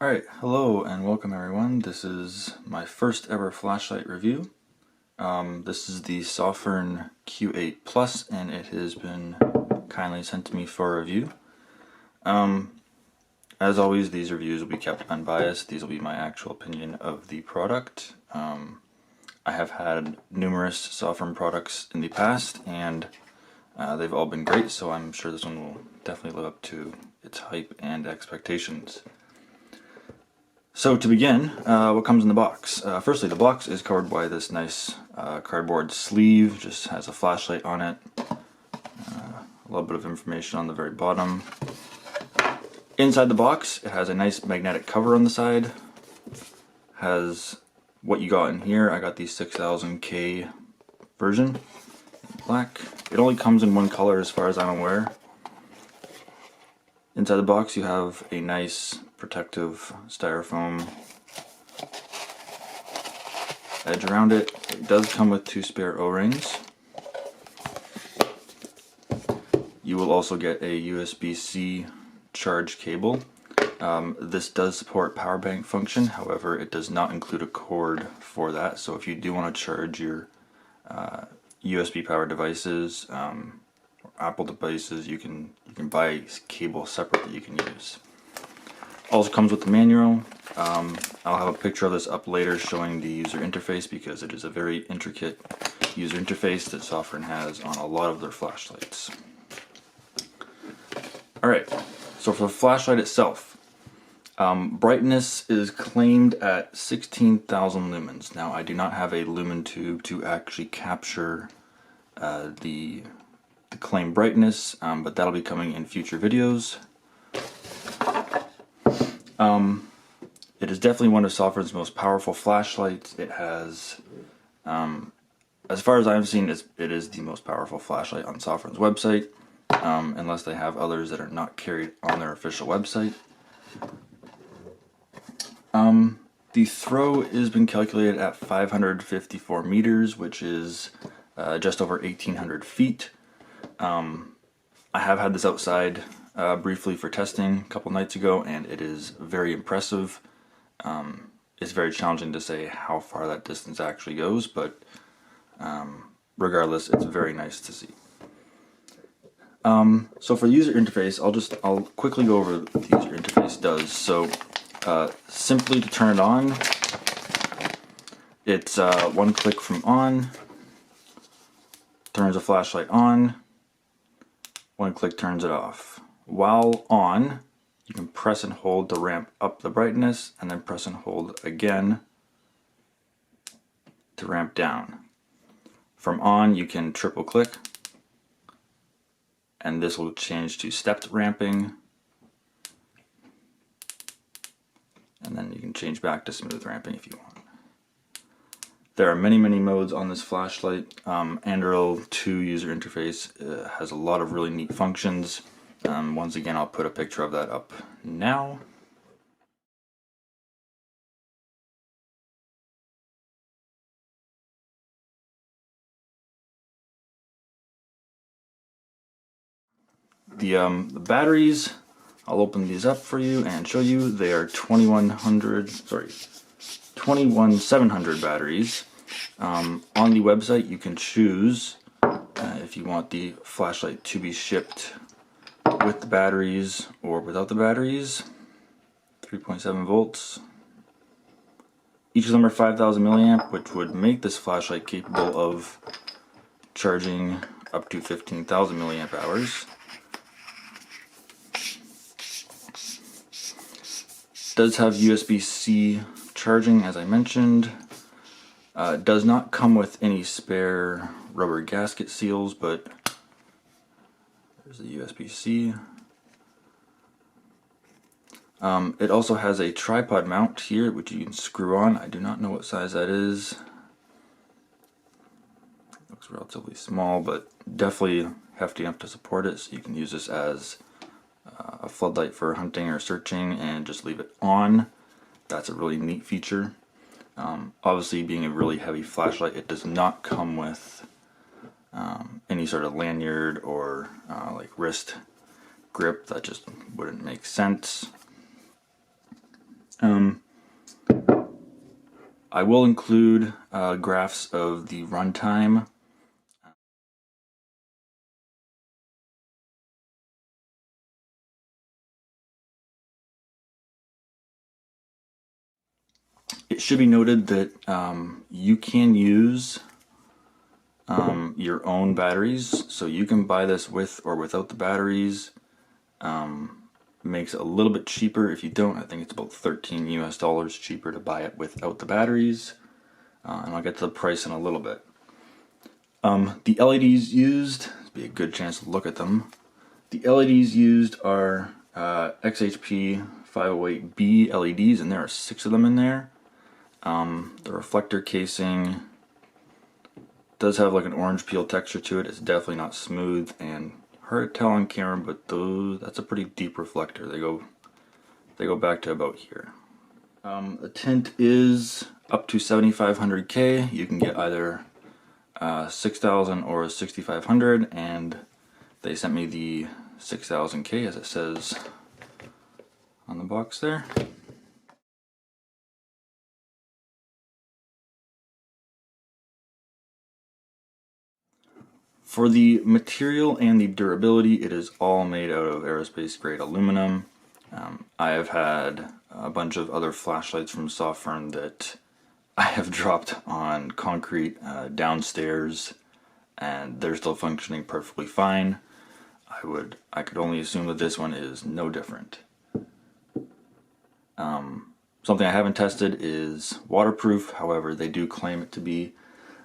Alright, hello and welcome everyone. This is my first ever flashlight review. This is the Sofirn Q8 Plus and it has been kindly sent to me for review. As always, these reviews will be kept unbiased. These will be my actual opinion of the product. I have had numerous Sofirn products in the past and they've all been great, so I'm sure this one will definitely live up to its hype and expectations. So to begin, what comes in the box? Firstly, the box is covered by this nice cardboard sleeve, just has a flashlight on it, a little bit of information on the very bottom. Inside the box, it has a nice magnetic cover on the side, has what you got in here. I got the 6000K version, black. It only comes in one color as far as I'm aware. Inside the box you have a nice protective styrofoam edge around it. It does come with 2 spare O-rings. You will also get a USB-C charge cable. This does support power bank function, however it does not include a cord for that, so if you do want to charge your USB powered devices, Apple devices, you can buy a cable separate that you can use. Also comes with the manual. I'll have a picture of this up later showing the user interface because it is a very intricate user interface that Sofirn has on a lot of their flashlights. Alright, so for the flashlight itself, brightness is claimed at 16,000 lumens. Now I do not have a lumen tube to actually capture the claim brightness, but that'll be coming in future videos. It is definitely one of Sofirn's most powerful flashlights. It has, as far as I've seen, it is the most powerful flashlight on Sofirn's website, unless they have others that are not carried on their official website. The throw has been calculated at 554 meters, which is just over 1,800 feet. I have had this outside briefly for testing a couple nights ago, and it is very impressive. It's very challenging to say how far that distance actually goes, but regardless, it's very nice to see. So for the user interface, I'll quickly go over what the user interface does. So simply to turn it on, it's one click from on, turns the flashlight on, one click turns it off. While on, you can press and hold to ramp up the brightness, and then press and hold again to ramp down. From on, you can triple click, and this will change to stepped ramping, and then you can change back to smooth ramping if you want. There are many modes on this flashlight. Android 2 user interface has a lot of really neat functions. Once again, I'll put a picture of that up now. The batteries, I'll open these up for you and show you. They are 21700 batteries. On the website you can choose if you want the flashlight to be shipped with the batteries or without the batteries. 3.7 volts. Each of them are 5,000 milliamp, which would make this flashlight capable of charging up to 15,000 milliamp hours. It does have USB-C charging, as I mentioned. It does not come with any spare rubber gasket seals, but there's the USB-C. It also has a tripod mount here, which you can screw on. I do not know what size that is. It looks relatively small, but definitely hefty enough to support it, so you can use this as a floodlight for hunting or searching and just leave it on. That's a really neat feature. Obviously, being a really heavy flashlight, it does not come with any sort of lanyard or like wrist grip. That just wouldn't make sense. I will include graphs of the runtime. It should be noted that you can use your own batteries, so you can buy this with or without the batteries. Makes it a little bit cheaper if you don't. I think it's about $13 US cheaper to buy it without the batteries, and I'll get to the price in a little bit. The LEDs used, this would be a good chance to look at them. The LEDs used are XHP 508B LEDs, and there are 6 of them in there. The reflector casing does have like an orange peel texture to it. It's definitely not smooth and hard to tell on camera, but that's a pretty deep reflector. They go back to about here. The tint is up to 7500K. You can get either 6000 or 6500, and they sent me the 6000K as it says on the box there. For the material and the durability, it is all made out of aerospace grade aluminum. I have had a bunch of other flashlights from Sofirn that I have dropped on concrete downstairs, and they're still functioning perfectly fine. I could only assume that this one is no different. Something I haven't tested is waterproof. However, they do claim it to be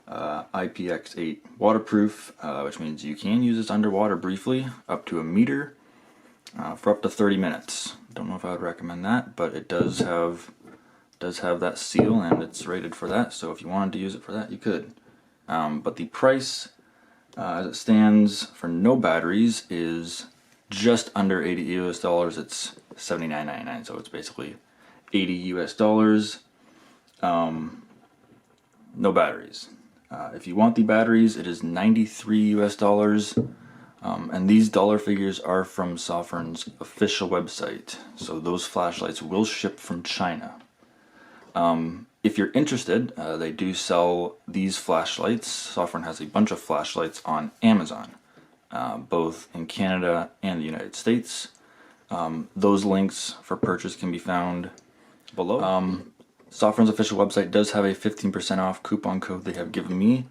IPX8 waterproof, which means you can use this underwater briefly, up to a meter, for up to 30 minutes. Don't know if I would recommend that, but it does have that seal, and it's rated for that. So if you wanted to use it for that, you could. But the price, as it stands for no batteries, is just under $80 US. It's $79.99, so it's basically $80 US. No batteries. If you want the batteries, it is $93 US. And these dollar figures are from Sofirn's official website. So those flashlights will ship from China. If you're interested, they do sell these flashlights. Sofirn has a bunch of flashlights on Amazon, both in Canada and the United States. Those links for purchase can be found below. Sofirn's official website does have a 15% off coupon code they have given me,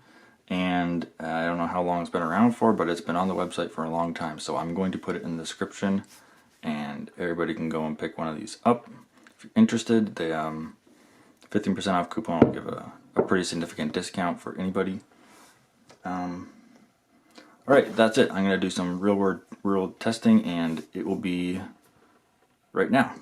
and I don't know how long it's been around for, but it's been on the website for a long time, so I'm going to put it in the description, and everybody can go and pick one of these up. If you're interested, the 15% off coupon will give a pretty significant discount for anybody. Alright, that's it. I'm going to do some real world testing, and it will be right now.